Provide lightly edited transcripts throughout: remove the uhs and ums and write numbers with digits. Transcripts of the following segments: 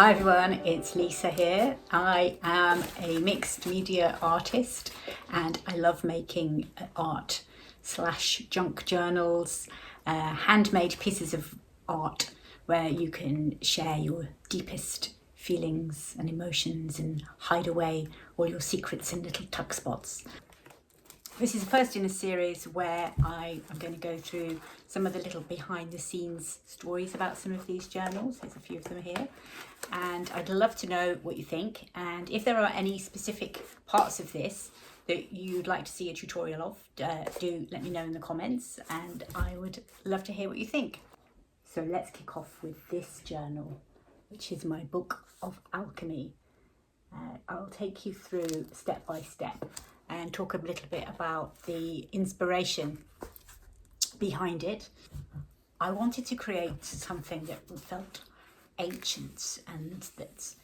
Hi everyone, it's Lisa here. I am a mixed media artist and I love making art slash junk journals, handmade pieces of art where you can share your deepest feelings and emotions and hide away all your secrets in little tuck spots. This is the first in a series where I am going to go through some of the little behind the scenes stories about some of these journals. There's a few of them here. And I'd love to know what you think. And if there are any specific parts of this that you'd like to see a tutorial of, do let me know in the comments. And I would love to hear what you think. So let's kick off with this journal, which is my book of alchemy. I'll take you through step by step and talk a little bit about the inspiration behind it. I wanted to create something that felt ancient and that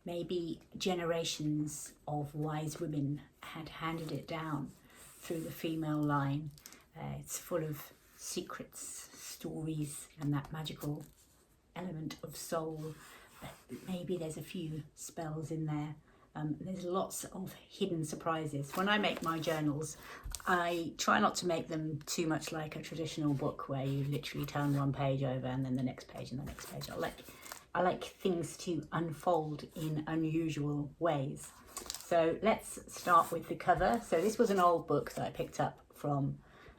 maybe generations of wise women had handed it down through the female line. It's full of secrets, stories, and that magical element of soul. Maybe there's a few spells in there. There's lots of hidden surprises. When I make my journals, I try not to make them too much like a traditional book where you literally turn one page over and then the next page and the next page. I like things to unfold in unusual ways. So let's start with the cover. So this was an old book that I picked up from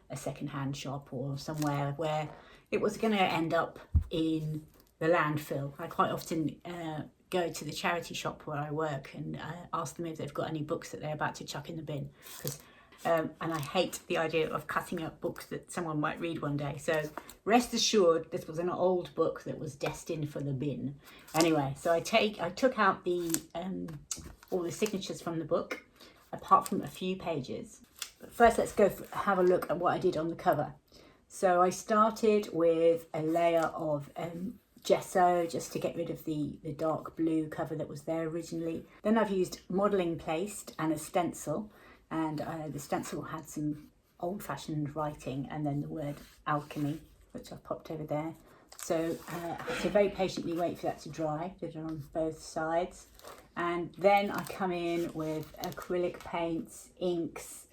a secondhand shop or somewhere where it was going to end up in the landfill. I quite often go to the charity shop where I work and ask them if they've got any books that they're about to chuck in the bin. And I hate the idea of cutting up books that someone might read one day. So rest assured, this was an old book that was destined for the bin. Anyway, so I took out the all the signatures from the book, apart from a few pages. But first, let's go have a look at what I did on the cover. So I started with a layer of gesso just to get rid of the dark blue cover that was there originally. Then I've used modelling paste and a stencil, and the stencil had some old-fashioned writing and then the word alchemy, which I've popped over there. So I had to very patiently wait for that to dry. Did it on both sides, and then I come in with acrylic paints, inks,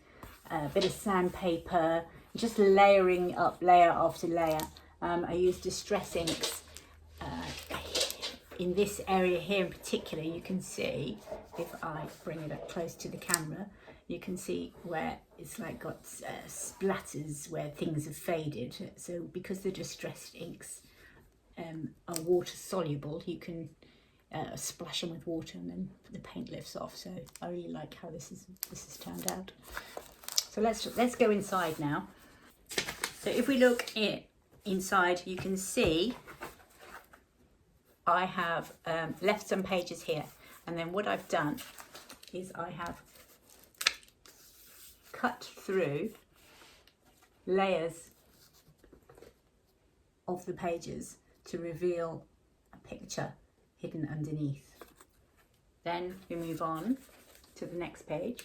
a bit of sandpaper, just layering up layer after layer. I used distress inks. In this area here in particular, you can see, if I bring it up close to the camera, you can see where it's like got splatters where things have faded. So because the distressed inks are water soluble, you can splash them with water and then the paint lifts off. So I really like how this has turned out. So let's go inside now. So if we look inside, you can see I have left some pages here, and then what I've done is I have cut through layers of the pages to reveal a picture hidden underneath. Then we move on to the next page,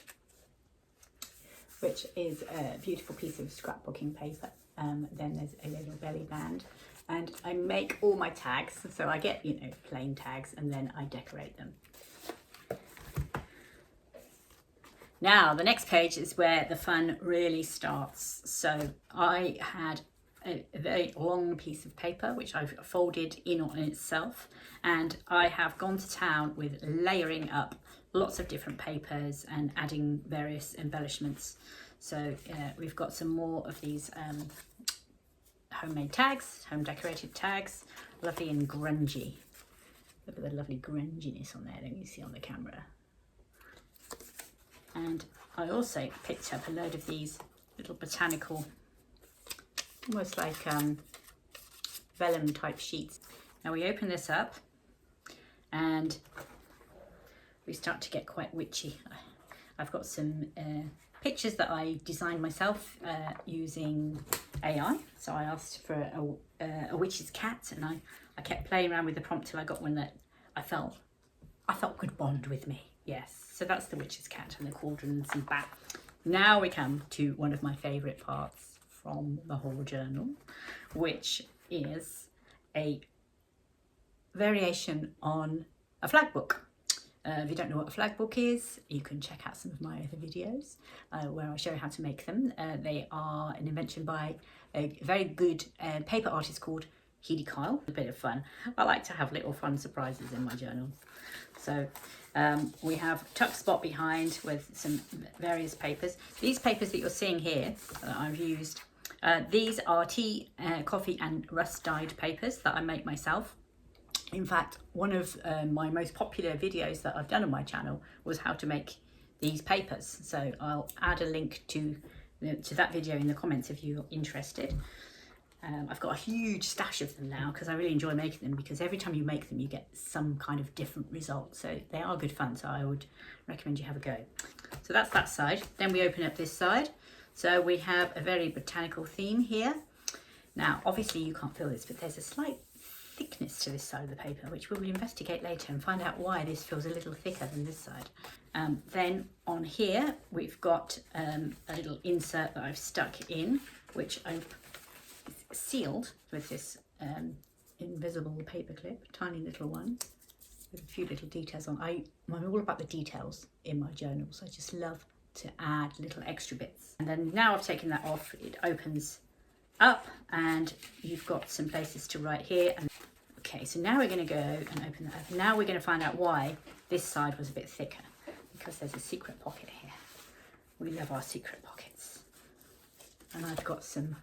which is a beautiful piece of scrapbooking paper. Then there's a little belly band. And I make all my tags, so I get, plain tags, and then I decorate them. Now, the next page is where the fun really starts. So I had a very long piece of paper, which I've folded in on itself, and I have gone to town with layering up lots of different papers and adding various embellishments. So we've got some more of these homemade tags, home decorated tags, lovely and grungy. Look at the lovely grunginess on there that you see on the camera. And I also picked up a load of these little botanical, almost like vellum type sheets. Now we open this up and we start to get quite witchy. I've got some pictures that I designed myself using AI. So I asked for a witch's cat, and I kept playing around with the prompt till I got one that I felt could bond with me. Yes, so that's the witch's cat and the cauldrons and bat. Now we come to one of my favourite parts from the whole journal, which is a variation on a flag book. If you don't know what a flag book is, you can check out some of my other videos where I show you how to make them. They are an invention by a very good paper artist called Kyle. A bit of fun. I like to have little fun surprises in my journals. So we have tuck spot behind with some various papers. These papers that you're seeing here that I've used, these are tea, coffee and rust dyed papers that I make myself. In fact, one of my most popular videos that I've done on my channel was how to make these papers. So I'll add a link to that video in the comments if you're interested. I've got a huge stash of them now because I really enjoy making them, because every time you make them you get some kind of different result. So they are good fun, so I would recommend you have a go. So that's that side. Then we open up this side. So we have a very botanical theme here. Now obviously you can't feel this, but there's a slight thickness to this side of the paper, which we will investigate later and find out why this feels a little thicker than this side. Then on here we've got a little insert that I've stuck in, which I've sealed with this invisible paper clip, tiny little one with a few little details on. I'm all about the details in my journals. I just love to add little extra bits. And then now I've taken that off, it opens up and you've got some places to write here. And okay, so now we're going to go and open that up. Now we're going to find out why this side was a bit thicker, because there's a secret pocket here. We love our secret pockets. And I've got some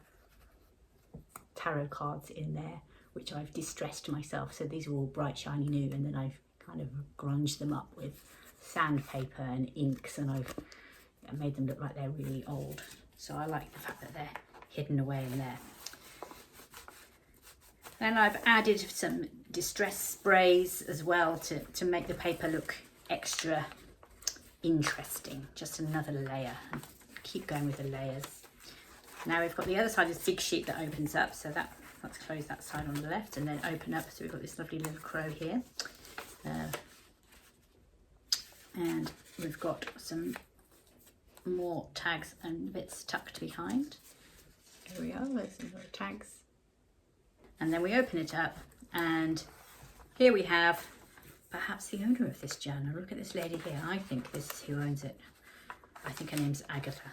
tarot cards in there, which I've distressed myself. So these are all bright, shiny new, and then I've kind of grunged them up with sandpaper and inks, and I've made them look like they're really old. So I like the fact that they're hidden away in there. Then I've added some distress sprays as well to make the paper look extra interesting. Just another layer. Keep going with the layers. Now we've got the other side, this big sheet that opens up. So let's close that side on the left and then open up. So we've got this lovely little crow here. And we've got some more tags and bits tucked behind. Here we are, there's some little tags. And then we open it up and here we have perhaps the owner of this journal. Look at this lady here. I think this is who owns it. I think her name's Agatha.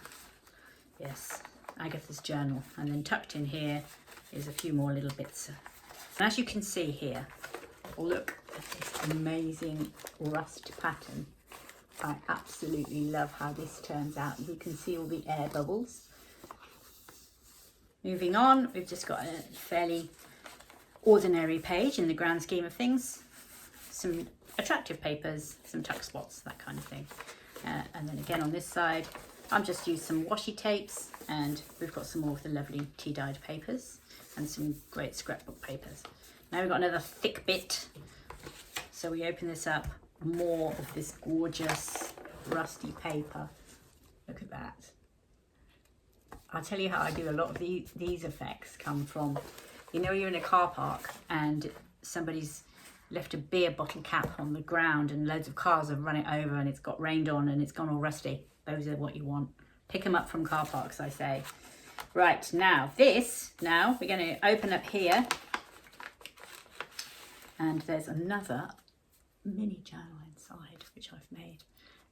Yes, Agatha's journal. And then tucked in here is a few more little bits. And as you can see here, look at this amazing rust pattern. I absolutely love how this turns out. You can see all the air bubbles. Moving on, we've just got a fairly ordinary page in the grand scheme of things. Some attractive papers, some tuck spots, that kind of thing. And then again on this side, I've just used some washi tapes, and we've got some more of the lovely tea dyed papers and some great scrapbook papers. Now we've got another thick bit. So we open this up, more of this gorgeous rusty paper. Look at that. I'll tell you how I do a lot of these effects come from, you know, you're in a car park and somebody's left a beer bottle cap on the ground and loads of cars have run it over and it's got rained on and it's gone all rusty. Those are what you want. Pick them up from car parks, I say. Right, now we're going to open up here and there's another mini journal inside which I've made,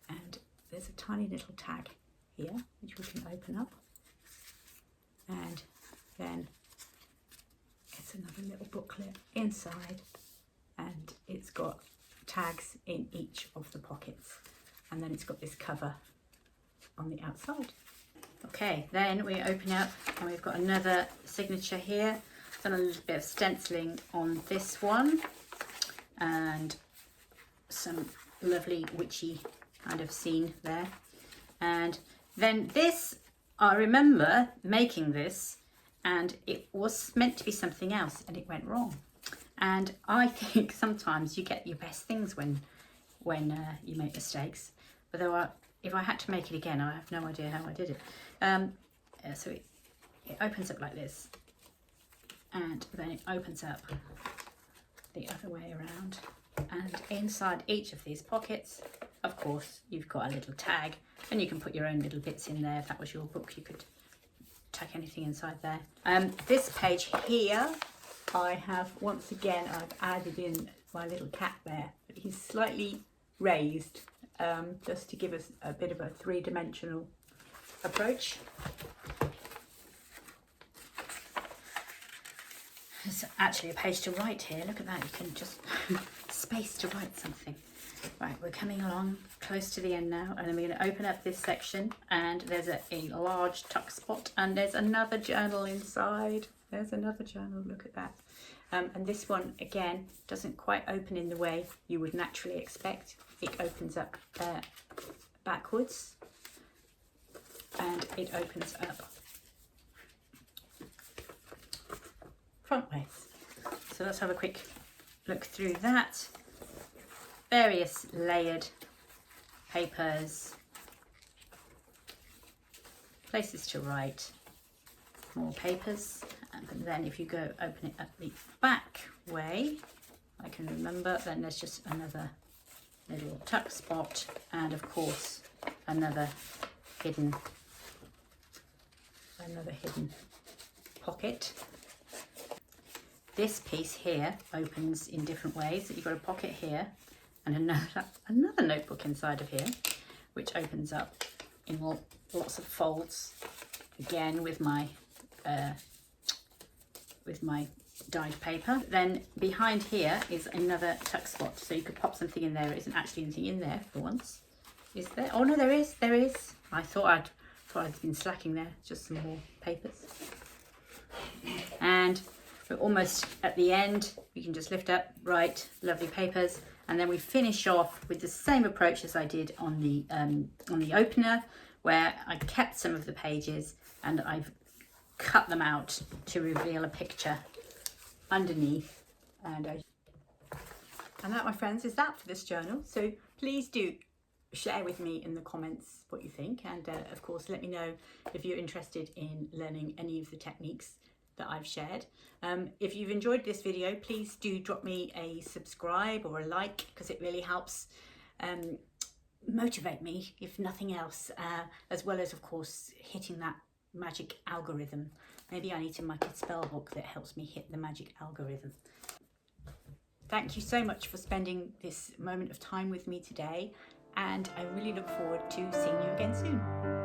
and there's a tiny little tag here which we can open up, and then it's another little booklet inside, and it's got tags in each of the pockets, and then it's got this cover on the outside. Okay, then we open up and we've got another signature here. Done a little bit of stenciling on this one and some lovely witchy kind of scene there. And then this, I remember making this and it was meant to be something else and it went wrong. And I think sometimes you get your best things when you make mistakes. Although if I had to make it again, I have no idea how I did it. So it opens up like this, and then it opens up the other way around. And inside each of these pockets, of course, you've got a little tag, and you can put your own little bits in there. If that was your book, you could tuck anything inside there. This page here, I have, once again, I've added in my little cat there. But he's slightly raised just to give us a bit of a three-dimensional approach. There's actually a page to write here. Look at that, you can just space to write something. Right, we're coming along close to the end now, and then we're going to open up this section, and there's a large tuck spot, and there's another journal inside. There's another journal, look at that. And this one, again, doesn't quite open in the way you would naturally expect. It opens up backwards, and it opens up frontways. So let's have a quick look through that. Various layered papers, places to write, more papers, and then if you go open it up the back way, I can remember, then there's just another little tuck spot, and of course another hidden pocket. This piece here opens in different ways. You've got a pocket here and another notebook inside of here, which opens up in lots of folds, again with my dyed paper. Then behind here is another tuck spot, so you could pop something in there. There isn't actually anything in there for once, is there? Oh no, there is. I thought I'd been slacking there. Just some more papers. And we're almost at the end. You can just lift up, write, lovely papers, and then we finish off with the same approach as I did on the opener, where I kept some of the pages and I've cut them out to reveal a picture underneath. And that, my friends, is that for this journal. So please do share with me in the comments what you think, and of course let me know if you're interested in learning any of the techniques that I've shared. If you've enjoyed this video, please do drop me a subscribe or a like, because it really helps motivate me, if nothing else, as well as of course hitting that magic algorithm. Maybe I need to make a spell book that helps me hit the magic algorithm. Thank you so much for spending this moment of time with me today, and I really look forward to seeing you again soon.